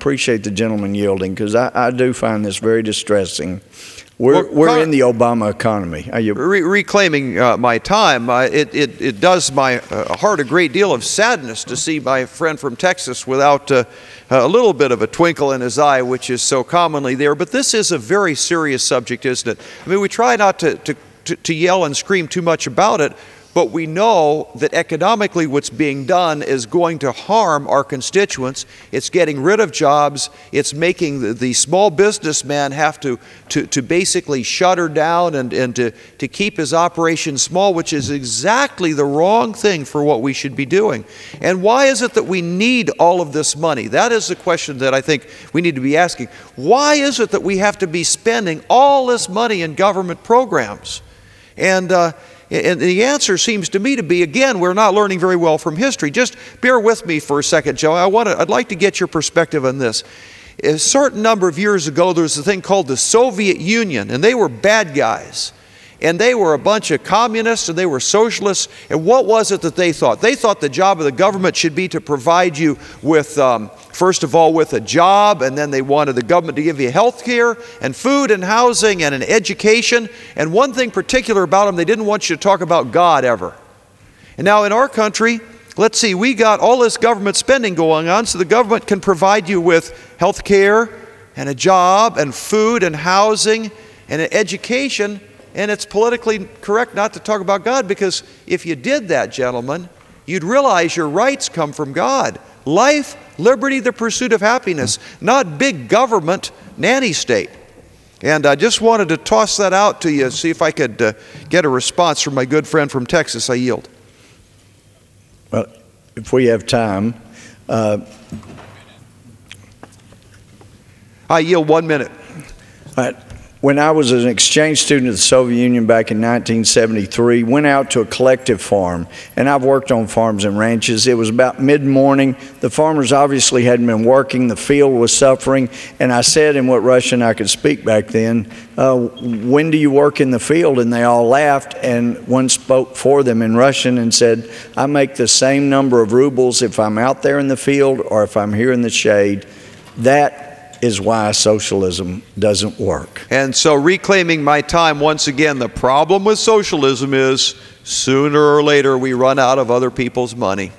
appreciate the gentleman yielding, because I do find this very distressing. We're in the Obama economy. Reclaiming my time, it does my heart a great deal of sadness to see my friend from Texas without a little bit of a twinkle in his eye, which is so commonly there. But this is a very serious subject, isn't it? I mean, we try not to yell and scream too much about it, but we know that economically what's being done is going to harm our constituents. It's getting rid of jobs. It's making the small businessman have to basically shutter down and to keep his operation small, which is exactly the wrong thing for what we should be doing. And why is it that we need all of this money? That is the question that I think we need to be asking. Why is it that we have to be spending all this money in government programs? And the answer seems to me to be, again, we're not learning very well from history. Just bear with me for a second, Joe. I'd like to get your perspective on this. A certain number of years ago, there was a thing called the Soviet Union, and they were bad guys. And they were a bunch of communists, and they were socialists. And what was it that they thought? They thought the job of the government should be to provide you with, first of all, with a job, and then they wanted the government to give you health care and food and housing and an education. And one thing particular about them, they didn't want you to talk about God ever. And now in our country, let's see, we got all this government spending going on, so the government can provide you with health care and a job and food and housing and an education. And it's politically correct not to talk about God, because if you did that, gentlemen, you'd realize your rights come from God. Life, liberty, the pursuit of happiness, not big government nanny state. And I just wanted to toss that out to you, see if I could get a response from my good friend from Texas. I yield. Well, if we have time. I yield 1 minute. When I was an exchange student at the Soviet Union back in 1973, went out to a collective farm, and I've worked on farms and ranches. It was about mid-morning. The farmers obviously hadn't been working. The field was suffering, and I said in what Russian I could speak back then, when do you work in the field? And they all laughed, and one spoke for them in Russian and said, I make the same number of rubles if I'm out there in the field or if I'm here in the shade. That is why socialism doesn't work. And so, reclaiming my time once again, the problem with socialism is sooner or later we run out of other people's money.